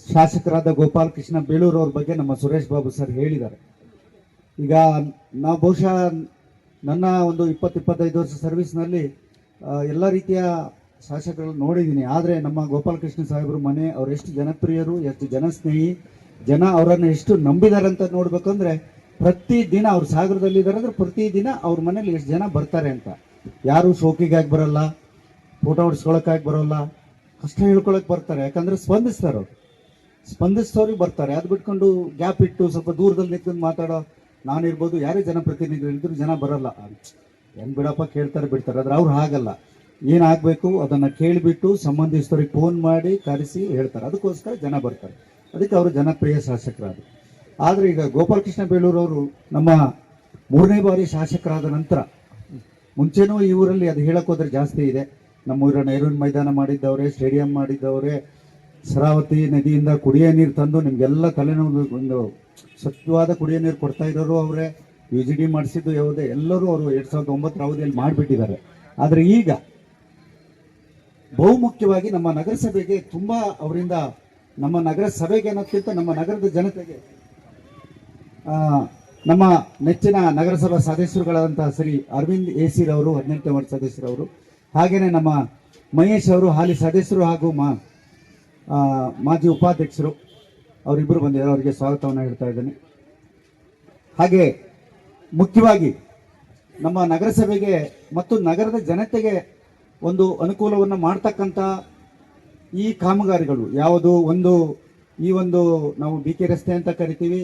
ಶಾಸಕರಾದ ಗೋಪಾಲ್ ಕೃಷ್ಣ ಬೇಳೂರು ಅವ್ರ ಬಗ್ಗೆ ನಮ್ಮ ಸುರೇಶ್ ಬಾಬು ಸರ್ ಹೇಳಿದ್ದಾರೆ. ಈಗ ನಾವು ಬಹುಶಃ ನನ್ನ ಒಂದು 20-25 ವರ್ಷ ಸರ್ವಿಸ್ನಲ್ಲಿ ಎಲ್ಲ ರೀತಿಯ ಶಾಸಕರನ್ನು ನೋಡಿದ್ದೀನಿ. ಆದರೆ ನಮ್ಮ ಗೋಪಾಲ್ ಕೃಷ್ಣ ಸಾಹೇಬರು ಮನೆ, ಅವ್ರು ಎಷ್ಟು ಜನಪ್ರಿಯರು, ಎಷ್ಟು ಜನಸ್ನೇಹಿ, ಜನ ಅವರನ್ನು ಎಷ್ಟು ನಂಬಿದ್ದಾರೆ ಅಂತ ನೋಡ್ಬೇಕಂದ್ರೆ, ಪ್ರತಿದಿನ ಅವ್ರು ಸಾಗರದಲ್ಲಿದ್ದಾರೆ ಅಂದ್ರೆ ಪ್ರತಿದಿನ ಅವ್ರ ಮನೇಲಿ ಎಷ್ಟು ಜನ ಬರ್ತಾರೆ ಅಂತ. ಯಾರು ಶೋಕಿಗಾಗಿ ಬರಲ್ಲ, ಫೋಟೋ ಹೊಡ್ಸ್ಕೊಳಕ್ಕಾಗಿ ಬರೋಲ್ಲ, ಕಷ್ಟ ಹೇಳ್ಕೊಳಕ್ ಬರ್ತಾರೆ. ಯಾಕಂದ್ರೆ ಸ್ಪಂದಿಸ್ತಾರೆ, ಅವ್ರು ಸ್ಪಂದಿಸ್ತವ್ರಿಗೆ ಬರ್ತಾರೆ. ಅದು ಬಿಟ್ಕೊಂಡು ಗ್ಯಾಪ್ ಇಟ್ಟು ಸ್ವಲ್ಪ ದೂರದಲ್ಲಿ ನಿಂತ್ಕೊಂಡು ಮಾತಾಡೋ ನಾನಿರ್ಬೋದು, ಯಾರೇ ಜನಪ್ರತಿನಿಧಿಗಳಿದ್ರು ಜನ ಬರಲ್ಲ. ಹೆಂಗ್ ಬಿಡಪ್ಪ ಕೇಳ್ತಾರೆ ಬಿಡ್ತಾರೆ. ಆದ್ರೆ ಅವ್ರು ಹಾಗಲ್ಲ. ಏನಾಗಬೇಕು ಅದನ್ನು ಕೇಳಿಬಿಟ್ಟು ಸಂಬಂಧಿಸಿದವ್ರಿಗೆ ಫೋನ್ ಮಾಡಿ ಕರೆಸಿ ಹೇಳ್ತಾರೆ. ಅದಕ್ಕೋಸ್ಕರ ಜನ ಬರ್ತಾರೆ. ಅದಕ್ಕೆ ಅವರು ಜನಪ್ರಿಯ ಶಾಸಕರಾದರು. ಆದರೆ ಈಗ ಗೋಪಾಲ್ ಕೃಷ್ಣ ಬೇಳೂರು ಅವರು ನಮ್ಮ 3ನೇ ಬಾರಿ ಶಾಸಕರಾದ ನಂತರ, ಮುಂಚೆನೂ ಈ ಊರಲ್ಲಿ ಅದು ಹೇಳೋಕ್ಕೋದ್ರೆ ಜಾಸ್ತಿ ಇದೆ. ನಮ್ಮ ಊರ ನೆಹರೂನ್ ಮೈದಾನ ಮಾಡಿದ್ದವ್ರೆ, ಸ್ಟೇಡಿಯಂ ಮಾಡಿದ್ದವ್ರೆ, ಶರಾವತಿ ನದಿಯಿಂದ ಕುಡಿಯೋ ನೀರು ತಂದು ನಿಮಗೆಲ್ಲ ತಲೆನೋವು, ಒಂದು ಸ್ವಚ್ಛವಾದ ಕುಡಿಯೋ ನೀರು ಕೊಡ್ತಾ ಇರೋರು ಅವರೇ. UGD ಮಾಡಿಸಿದ್ದು ಯಾವುದೇ ಎಲ್ಲರೂ ಅವರು 2009 ಅವಧಿಯಲ್ಲಿ ಮಾಡಿಬಿಟ್ಟಿದ್ದಾರೆ. ಆದರೆ ಈಗ ಬಹುಮುಖ್ಯವಾಗಿ ನಮ್ಮ ನಗರಸಭೆಗೆ ತುಂಬಾ ಅವರಿಂದ, ನಮ್ಮ ನಗರಸಭೆಗೆ ಅನ್ನೋದಕ್ಕಿಂತ ನಮ್ಮ ನಗರದ ಜನತೆಗೆ, ನಮ್ಮ ನೆಚ್ಚಿನ ನಗರಸಭಾ ಸದಸ್ಯರುಗಳಾದಂತಹ ಶ್ರೀ ಅರವಿಂದ್ AC ರವರು 18ನೇ ವಾರ್ಡ್ ಸದಸ್ಯರವರು, ಹಾಗೇನೆ ನಮ್ಮ ಮಹೇಶ್ ಅವರು ಹಾಲಿ ಸದಸ್ಯರು ಹಾಗೂ ಮಾಜಿ ಉಪಾಧ್ಯಕ್ಷರು, ಅವರಿಬ್ಬರು ಬಂದಿದ್ದಾರೆ. ಅವರಿಗೆ ಸ್ವಾಗತವನ್ನು ಹೇಳ್ತಾ ಇದ್ದೇನೆ. ಹಾಗೆ ಮುಖ್ಯವಾಗಿ ನಮ್ಮ ನಗರಸಭೆಗೆ ಮತ್ತು ನಗರದ ಜನತೆಗೆ ಒಂದು ಅನುಕೂಲವನ್ನು ಮಾಡ್ತಕ್ಕಂಥ ಈ ಕಾಮಗಾರಿಗಳು ಯಾವುದು, ಈ ಒಂದು ನಾವು BK ರಸ್ತೆ ಅಂತ ಕರಿತೀವಿ.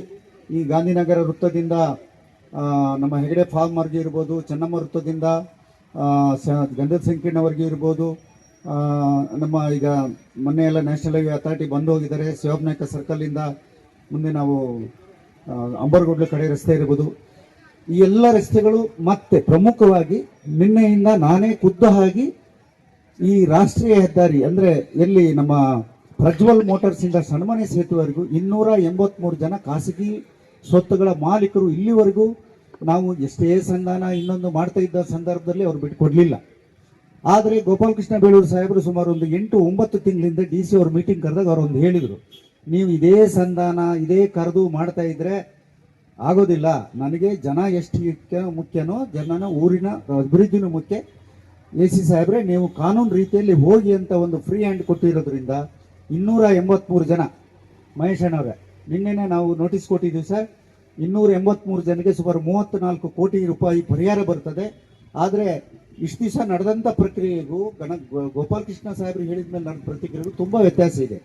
ಈ ಗಾಂಧಿನಗರ ವೃತ್ತದಿಂದ ನಮ್ಮ ಹೆಗಡೆ ಫಾರ್ಮ್ ವರ್ಗೆ ಇರ್ಬೋದು, ಚೆನ್ನಮ್ಮ ವೃತ್ತದಿಂದ ಗಂಧದ ಸಂಕೀರ್ಣವರೆಗೆ ಇರ್ಬೋದು, ನಮ್ಮ ಈಗ ಮೊನ್ನೆ ಎಲ್ಲ ನ್ಯಾಷನಲ್ ಹೈವೇ ಅಥಾರಿಟಿ ಬಂದು ಹೋಗಿದ್ದಾರೆ. ಶಿವನಾಯಕ ಸರ್ಕಲಿಂದ ಮುಂದೆ ನಾವು ಅಂಬರ್ಗೋಡ್ಲ ಕಡೆ ರಸ್ತೆ ಇರ್ಬೋದು. ಈ ಎಲ್ಲ ರಸ್ತೆಗಳು, ಮತ್ತೆ ಪ್ರಮುಖವಾಗಿ ನಿನ್ನೆಯಿಂದ ನಾನೇ ಖುದ್ದಾಗಿ ಈ ರಾಷ್ಟ್ರೀಯ ಹೆದ್ದಾರಿ ಅಂದ್ರೆ ಎಲ್ಲಿ ನಮ್ಮ ಪ್ರಜ್ವಲ್ ಮೋಟಾರ್ಸ್ ಇಂದ ಸಣ್ಮನೆ ಸೇತುವರೆಗೂ 283 ಜನ ಖಾಸಗಿ ಸ್ವತ್ತುಗಳ ಮಾಲೀಕರು ಇಲ್ಲಿವರೆಗೂ ನಾವು ಎಷ್ಟೇ ಸಂಧಾನ ಇನ್ನೊಂದು ಮಾಡ್ತಾ ಇದ್ದ ಸಂದರ್ಭದಲ್ಲಿ ಅವ್ರು ಬಿಟ್ಕೊಡ್ಲಿಲ್ಲ. ಆದರೆ ಗೋಪಾಲ್ ಕೃಷ್ಣ ಬೇಳೂರು ಸಾಹೇಬರು ಸುಮಾರು ಒಂದು 8-9 ತಿಂಗಳಿಂದ DC ಅವ್ರ ಮೀಟಿಂಗ್ ಕರೆದಾಗ ಅವ್ರು ಒಂದು ಹೇಳಿದ್ರು, ನೀವು ಇದೇ ಸಂಧಾನ ಇದೇ ಕರೆದು ಮಾಡ್ತಾ ಇದ್ರೆ ಆಗೋದಿಲ್ಲ. ನನಗೆ ಜನ ಎಷ್ಟು ಮುಖ್ಯನೋ ಜನನ ಊರಿನ ಅಭಿವೃದ್ಧಿನೂ ಮುಖ್ಯ. AC ಸಾಹೇಬ್ರೆ, ನೀವು ಕಾನೂನು ರೀತಿಯಲ್ಲಿ ಹೋಗಿ ಅಂತ ಒಂದು ಫ್ರೀ ಹ್ಯಾಂಡ್ ಕೊಟ್ಟಿರೋದ್ರಿಂದ 283 ಜನ, ಮಹೇಶ್ ಅಣ್ಣವ್ರೆ ನಿನ್ನೆನೆ ನಾವು ನೋಟಿಸ್ ಕೊಟ್ಟಿದ್ದೀವಿ ಸರ್, 283 ಜನಕ್ಕೆ ಸುಮಾರು 34 ಕೋಟಿ ರೂಪಾಯಿ ಪರಿಹಾರ ಬರ್ತದೆ. ಆದರೆ ಇಷ್ಟು ದಿವಸ ನಡೆದಂಥ ಪ್ರಕ್ರಿಯೆಗೂ ಗೋಪಾಲಕೃಷ್ಣ ಸಾಹೇಬ್ರು ಹೇಳಿದ ಮೇಲೆ ನನ್ನ ಪ್ರತಿಕ್ರಿಯೆಗೂ ತುಂಬ ವ್ಯತ್ಯಾಸ ಇದೆ.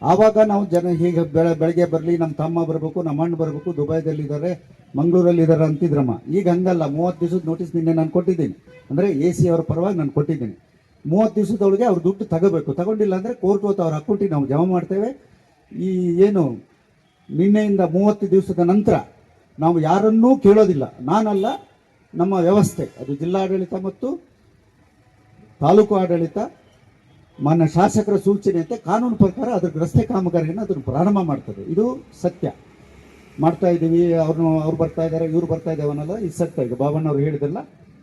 ಆವಾಗ ನಾವು ಜನ ಹೀಗೆ ಬೆಳಗ್ಗೆ ಬರಲಿ, ನಮ್ಮ ತಮ್ಮ ಬರಬೇಕು, ನಮ್ಮ ಅಣ್ಣ ಬರಬೇಕು, ದುಬೈದಲ್ಲಿದ್ದಾರೆ, ಮಂಗಳೂರಲ್ಲಿದ್ದಾರೆ ಅಂತಿದ್ರಮ್ಮ. ಈಗ ಹಂಗಲ್ಲ, 30 ದಿವಸದ ನೋಟಿಸ್ ನಿನ್ನೆ ನಾನು ಕೊಟ್ಟಿದ್ದೀನಿ. ಅಂದರೆ AC ಅವರ ಪರವಾಗಿ ನಾನು ಕೊಟ್ಟಿದ್ದೀನಿ. 30 ದಿವಸದೊಳಗೆ ಅವ್ರು ದುಡ್ಡು ತಗೋಬೇಕು. ತಗೊಂಡಿಲ್ಲ ಅಂದರೆ ಕೋರ್ಟ್ ಹೋಗ್ತಾ ಅವ್ರ ಅಕೌಂಟಿಗೆ ನಾವು ಜಮಾ ಮಾಡ್ತೇವೆ. ಈ ಏನು ನಿನ್ನೆಯಿಂದ 30 ದಿವಸದ ನಂತರ ನಾವು ಯಾರನ್ನೂ ಕೇಳೋದಿಲ್ಲ. ನಾನಲ್ಲ, ನಮ್ಮ ವ್ಯವಸ್ಥೆ, ಅದು ಜಿಲ್ಲಾಡಳಿತ ಮತ್ತು ತಾಲೂಕು ಆಡಳಿತ, ಮಾನ್ಯ ಶಾಸಕರ ಸೂಚನೆಯಂತೆ ಕಾನೂನು ಪ್ರಕಾರ ಅದ್ರ ರಸ್ತೆ ಕಾಮಗಾರಿಯನ್ನು ಅದನ್ನು ಪ್ರಾರಂಭ ಮಾಡ್ತದೆ. ಇದು ಸತ್ಯ. ಮಾಡ್ತಾ ಇದ್ದೀವಿ, ಅವ್ರು ಬರ್ತಾ ಇದ್ದಾರೆ, ಇವ್ರು ಬರ್ತಾ ಇದ್ದೇವೆ ಅನ್ನೋದು ಇದು ಸತ್ಯ. ಈಗ ಬಾಬಣ್ಣವ್ರು ಹೇಳಿದಲ್ಲ,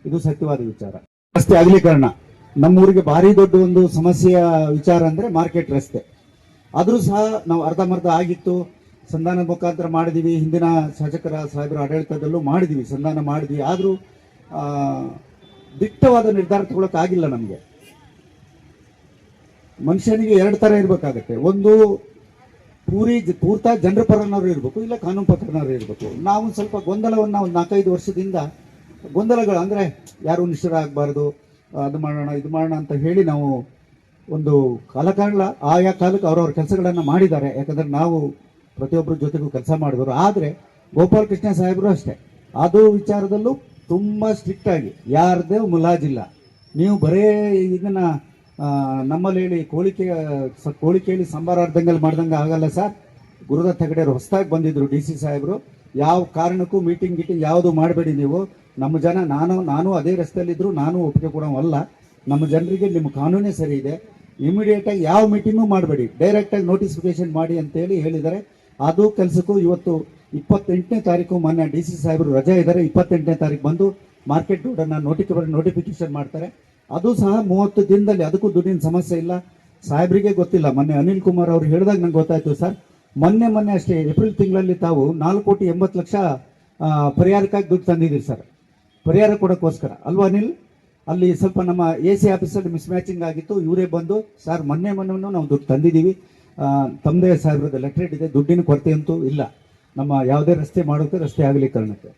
ಇದು ಸತ್ಯವಾದ ವಿಚಾರ. ರಸ್ತೆ ಅಗಲೀಕರಣ ನಮ್ಮೂರಿಗೆ ಭಾರಿ ದೊಡ್ಡ ಒಂದು ಸಮಸ್ಯೆಯ ವಿಚಾರ ಅಂದರೆ ಮಾರ್ಕೆಟ್ ರಸ್ತೆ. ಆದರೂ ಸಹ ನಾವು ಅರ್ಧಂಬರ್ಧ ಆಗಿತ್ತು, ಸಂಧಾನ ಮುಖಾಂತರ ಮಾಡಿದ್ದೀವಿ. ಹಿಂದಿನ ಶಾಸಕರ ಸಾಹೇಬರ ಆಡಳಿತದಲ್ಲೂ ಮಾಡಿದ್ದೀವಿ, ಸಂಧಾನ ಮಾಡಿದ್ವಿ. ಆದರೂ ದಿಟ್ಟವಾದ ನಿರ್ಧಾರ ತಗೊಳಕ್ಕಾಗಿಲ್ಲ ನಮಗೆ. ಮನುಷ್ಯನಿಗೆ 2 ಥರ ಇರಬೇಕಾಗತ್ತೆ. ಒಂದು ಪೂರ್ತ ಜನರ ಪರನವರು ಇರಬೇಕು, ಇಲ್ಲ ಕಾನೂನು ಪತ್ರನವರು ಇರಬೇಕು. ನಾವು ಸ್ವಲ್ಪ ಗೊಂದಲವನ್ನು ಒಂದು 4-5 ವರ್ಷದಿಂದ ಗೊಂದಲಗಳು, ಅಂದರೆ ಯಾರು ನಿಷ್ಠರಾಗಬಾರ್ದು, ಅದು ಮಾಡೋಣ ಇದು ಮಾಡೋಣ ಅಂತ ಹೇಳಿ ನಾವು ಒಂದು ಕಾಲ ಆಯಾ ಕಾಲಕ್ಕೆ ಅವ್ರವ್ರ ಕೆಲಸಗಳನ್ನು ಮಾಡಿದ್ದಾರೆ. ಯಾಕಂದರೆ ನಾವು ಪ್ರತಿಯೊಬ್ಬರ ಜೊತೆಗೂ ಕೆಲಸ ಮಾಡಿದವರು. ಆದರೆ ಗೋಪಾಲಕೃಷ್ಣ ಸಾಹೇಬರು ಅಷ್ಟೇ, ಅದು ವಿಚಾರದಲ್ಲೂ ತುಂಬ ಸ್ಟ್ರಿಕ್ಟ್ ಆಗಿ ಯಾರದೇ ಮುಲಾಜಿಲ್ಲ. ನೀವು ಬರೇ ಇದನ್ನ ನಮ್ಮಲ್ಲಿ ಹೇಳಿ ಕೋಳಿ ಕೇಳಿ ಸಂಬಾರಾರ್ಧಂಗಲ್ಲಿ ಮಾಡ್ದಂಗೆ ಆಗಲ್ಲ ಸರ್. ಗುರುದತ್ತ ಹೆಗಡೆಯವರು ಹೊಸದಾಗಿ ಬಂದಿದ್ರು DC ಸಾಹೇಬರು. ಯಾವ ಕಾರಣಕ್ಕೂ ಮೀಟಿಂಗ್ ಯಾವುದು ಮಾಡಬೇಡಿ ನೀವು. ನಮ್ಮ ಜನ, ನಾನು ಅದೇ ರಸ್ತೆಯಲ್ಲಿದ್ದರು, ನಾನು ಒಪ್ಪಿಗೆ ಕೊಡೋವಲ್ಲ. ನಮ್ಮ ಜನರಿಗೆ ನಿಮ್ಮ ಕಾನೂನೇ ಸರಿ ಇದೆ, ಇಮಿಡಿಯೇಟಾಗಿ ಯಾವ ಮೀಟಿಂಗು ಮಾಡಬೇಡಿ, ಡೈರೆಕ್ಟಾಗಿ ನೋಟಿಫಿಕೇಶನ್ ಮಾಡಿ ಅಂತೇಳಿ ಹೇಳಿದ್ದಾರೆ. ಅದು ಕೆಲಸಕ್ಕೂ ಇವತ್ತು 28ನೇ ತಾರೀಕು ಮಾನ್ಯ DC ಸಾಹೇಬರು ರಜೆ ಇದ್ದಾರೆ. 28ನೇ ತಾರೀಕು ಬಂದು ಮಾರ್ಕೆಟ್ ರೋಡನ್ನು ನೋಟಿಫಿಕೇಶನ್ ಮಾಡ್ತಾರೆ. ಅದು ಸಹ 30 ದಿನದಲ್ಲಿ. ಅದಕ್ಕೂ ದುಡ್ಡಿನ ಸಮಸ್ಯೆ ಇಲ್ಲ. ಸಾಹೇಬರಿಗೆ ಗೊತ್ತಿಲ್ಲ, ಮೊನ್ನೆ ಅನಿಲ್ ಕುಮಾರ್ ಅವರು ಹೇಳಿದಾಗ ನಂಗೆ ಗೊತ್ತಾಯ್ತು ಸರ್. ಮೊನ್ನೆ ಅಷ್ಟೇ ಏಪ್ರಿಲ್ ತಿಂಗಳಲ್ಲಿ ತಾವು 4,80,00,000 ಪರಿಹಾರಕ್ಕಾಗಿ ದುಡ್ಡು ತಂದಿದ್ದೀರಿ ಸರ್, ಪರಿಹಾರ ಕೊಡೋಕ್ಕೋಸ್ಕರ ಅಲ್ವಾ ಅನಿಲ್? ಅಲ್ಲಿ ಸ್ವಲ್ಪ ನಮ್ಮ AC ಆಫೀಸಲ್ಲಿ ಮಿಸ್ ಮ್ಯಾಚಿಂಗ್ ಆಗಿತ್ತು. ಇವರೇ ಬಂದು ಸರ್ ಮೊನ್ನೆ ನಾವು ದುಡ್ಡು ತಂದಿದ್ದೀವಿ, ತಮ್ಮದೇ ಸಾಹೇಬ್ರದ ಲೆಟರ್ ಇದೆ, ದುಡ್ಡಿನ ಕೊರತೆ ಅಂತೂ ಇಲ್ಲ ನಮ್ಮ ಯಾವುದೇ ರಸ್ತೆ ಮಾಡೋಕ್ಕೆ, ರಸ್ತೆ ಅಗಲೀಕರಣಕ್ಕೆ.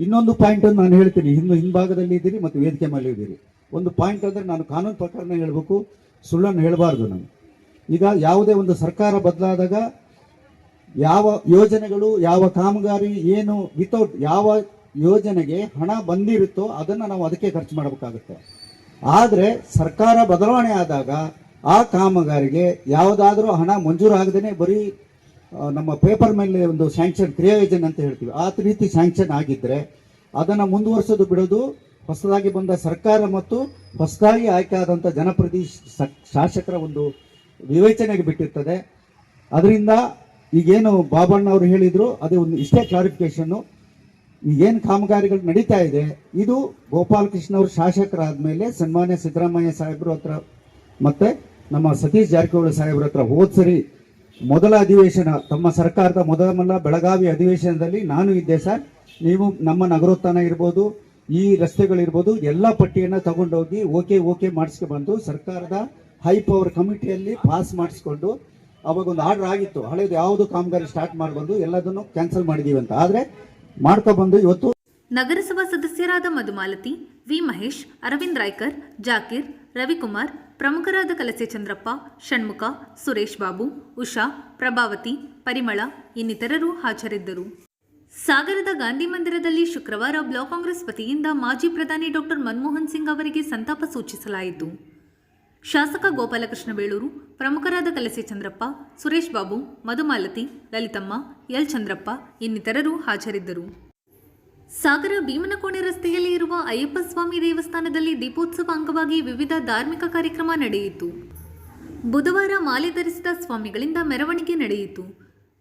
ಇನ್ನೊಂದು ಪಾಯಿಂಟ್ ಅನ್ನು ನಾನು ಹೇಳ್ತೀನಿ, ಹಿಂಭಾಗದಲ್ಲಿ ಇದ್ದೀರಿ ಮತ್ತು ವೇದಿಕೆ ಮೇಲೆ ಇದ್ದೀರಿ. ಒಂದು ಪಾಯಿಂಟ್ ಅಂದರೆ ನಾನು ಕಾನೂನು ಪ್ರಕಾರನೇ ಹೇಳಬೇಕು, ಸುಳ್ಳನ್ನು ಹೇಳಬಾರ್ದು. ನಾನು ಈಗ ಯಾವುದೇ ಒಂದು ಸರ್ಕಾರ ಬದಲಾದಾಗ ಯಾವ ಯೋಜನೆಗಳು, ಯಾವ ಕಾಮಗಾರಿ, ಏನು ವಿತೌಟ್ ಯಾವ ಯೋಜನೆಗೆ ಹಣ ಬಂದಿರುತ್ತೋ ಅದನ್ನು ನಾವು ಅದಕ್ಕೆ ಖರ್ಚು ಮಾಡಬೇಕಾಗುತ್ತೆ. ಆದರೆ ಸರ್ಕಾರ ಬದಲಾವಣೆ ಆದಾಗ ಆ ಕಾಮಗಾರಿಗೆ ಯಾವುದಾದ್ರೂ ಹಣ ಮಂಜೂರಾಗದೇ ಬರೀ ನಮ್ಮ ಪೇಪರ್ ಮೇಲೆ ಒಂದು ಸ್ಯಾಂಕ್ಷನ್, ಕ್ರಿಯಾಯೋಜನೆ ಅಂತ ಹೇಳ್ತೀವಿ, ಆ ರೀತಿ ಸ್ಯಾಂಕ್ಷನ್ ಆಗಿದ್ದರೆ ಅದನ್ನು ಮುಂದುವರಿಸೋದು ಬಿಡೋದು ಹೊಸದಾಗಿ ಬಂದ ಸರ್ಕಾರ ಮತ್ತು ಹೊಸದಾಗಿ ಆಯ್ಕೆ ಆದಂಥ ಜನಪ್ರತಿನಿಧಿ ಶಾಸಕರ ಒಂದು ವಿವೇಚನೆಗೆ ಬಿಟ್ಟಿರ್ತದೆ. ಅದರಿಂದ ಈಗೇನು ಬಾಬಣ್ಣವರು ಹೇಳಿದರು, ಅದೇ ಒಂದು ಇಷ್ಟೇ ಕ್ಲಾರಿಫಿಕೇಶನ್ನು. ಈಗೇನು ಕಾಮಗಾರಿಗಳು ನಡೀತಾ ಇದೆ, ಇದು ಗೋಪಾಲಕೃಷ್ಣ ಅವರು ಶಾಸಕರಾದ ಮೇಲೆ ಸನ್ಮಾನ್ಯ ಸಿದ್ದರಾಮಯ್ಯ ಸಾಹೇಬರು ಹತ್ರ ಮತ್ತು ನಮ್ಮ ಸತೀಶ್ ಜಾರಕಿಹೊಳಿ ಸಾಹೇಬ್ರ ಹತ್ರ ಹೋದ್ಸರಿ ಮೊದಲ ಅಧಿವೇಶನ, ತಮ್ಮ ಸರ್ಕಾರದ ಮೊದಲ ಬೆಳಗಾವಿ ಅಧಿವೇಶನದಲ್ಲಿ ನಾನು ಇದ್ದೆ ಸರ್. ನೀವು ನಮ್ಮ ನಗರೋತ್ಥಾನ ಇರ್ಬೋದು, ಈ ರಸ್ತೆಗಳಿರ್ಬೋದು, ಎಲ್ಲ ಪಟ್ಟಿಯನ್ನು ತಗೊಂಡೋಗಿ ಓಕೆ ಮಾಡಿಸ್ಕೊಂಡು ಸರ್ಕಾರದ ಹೈ ಪವರ್ ಕಮಿಟಿಯಲ್ಲಿ ಪಾಸ್ ಮಾಡಿಸ್ಕೊಂಡು ಅವಾಗ ಒಂದು ಆರ್ಡರ್ ಆಗಿತ್ತು, ಹಳೇದು ಯಾವುದು ಕಾಮಗಾರಿ ಸ್ಟಾರ್ಟ್ ಮಾಡಬಂದು ಎಲ್ಲದನ್ನು ಕ್ಯಾನ್ಸಲ್ ಮಾಡಿದೀವಿ ಅಂತ. ಆದರೆ ಮಾಡ್ಕೊಬಂದು ಇವತ್ತು ನಗರಸಭಾ ಸದಸ್ಯರಾದ ಮಧುಮಾಲತಿ, ವಿ ಮಹೇಶ್, ಅರವಿಂದ್ ರಾಯ್ಕರ್, ಜಾಕೀರ್, ರವಿಕುಮಾರ್, ಪ್ರಮುಖರಾದ ಕಲಸೆ ಚಂದ್ರಪ್ಪ, ಷಣ್ಮುಖ, ಸುರೇಶ್ ಬಾಬು, ಉಷಾ, ಪ್ರಭಾವತಿ, ಪರಿಮಳ ಇನ್ನಿತರರು ಹಾಜರಿದ್ದರು. ಸಾಗರದ ಗಾಂಧಿ ಮಂದಿರದಲ್ಲಿ ಶುಕ್ರವಾರ ಬ್ಲಾಕ್ ಕಾಂಗ್ರೆಸ್ ವತಿಯಿಂದ ಮಾಜಿ ಪ್ರಧಾನಿ ಡಾಕ್ಟರ್ ಮನಮೋಹನ್ ಸಿಂಗ್ ಅವರಿಗೆ ಸಂತಾಪ ಸೂಚಿಸಲಾಯಿತು. ಶಾಸಕ ಗೋಪಾಲಕೃಷ್ಣ ಬೇಳೂರು, ಪ್ರಮುಖರಾದ ಕಲಸೆ ಚಂದ್ರಪ್ಪ, ಸುರೇಶ್ ಬಾಬು, ಮಧುಮಾಲತಿ, ಲಲಿತಮ್ಮ, ಎಲ್ ಚಂದ್ರಪ್ಪ ಇನ್ನಿತರರು ಹಾಜರಿದ್ದರು. ಸಾಗರ ಭೀಮನಕೋಣೆ ರಸ್ತೆಯಲ್ಲಿ ಇರುವ ಅಯ್ಯಪ್ಪ ಸ್ವಾಮಿ ದೇವಸ್ಥಾನದಲ್ಲಿ ದೀಪೋತ್ಸವ ಅಂಗವಾಗಿ ವಿವಿಧ ಧಾರ್ಮಿಕ ಕಾರ್ಯಕ್ರಮ ನಡೆಯಿತು. ಬುಧವಾರ ಮಾಲೆ ಧರಿಸಿದ ಸ್ವಾಮಿಗಳಿಂದ ಮೆರವಣಿಗೆ ನಡೆಯಿತು.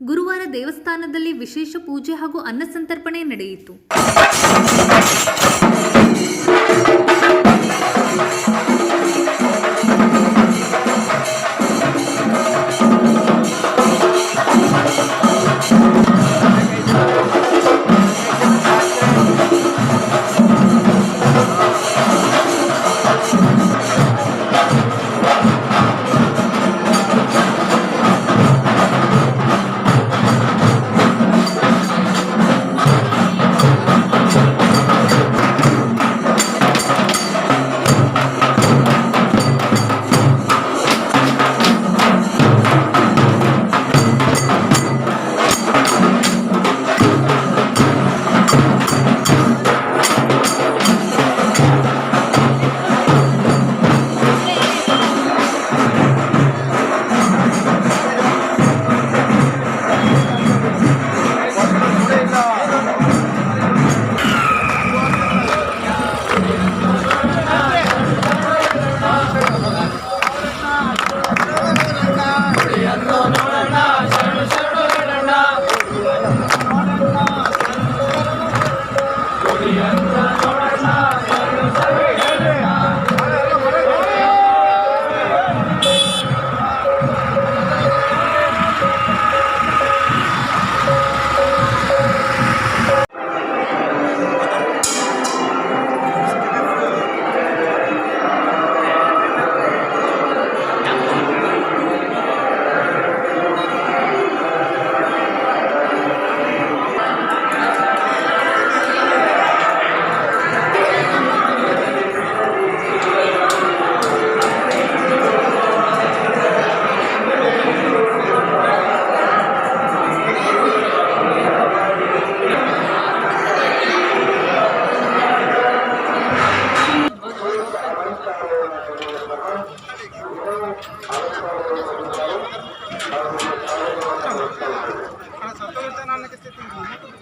ಗುರುವಾರ ದೇವಸ್ಥಾನದಲ್ಲಿ ವಿಶೇಷ ಪೂಜೆ ಹಾಗೂ ಅನ್ನ ಸಂತರ್ಪಣೆ ನಡೆಯಿತು.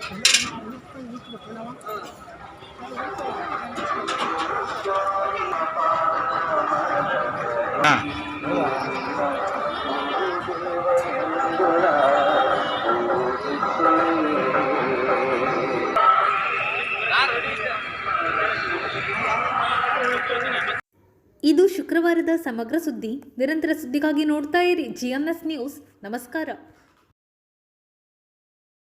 ಇದು ಶುಕ್ರವಾರದ ಸಮಗ್ರ ಸುದ್ದಿ. ನಿರಂತರ ಸುದ್ದಿಗಾಗಿ ನೋಡ್ತಾ ಇರಿ GNS ನ್ಯೂಸ್. ನಮಸ್ಕಾರ.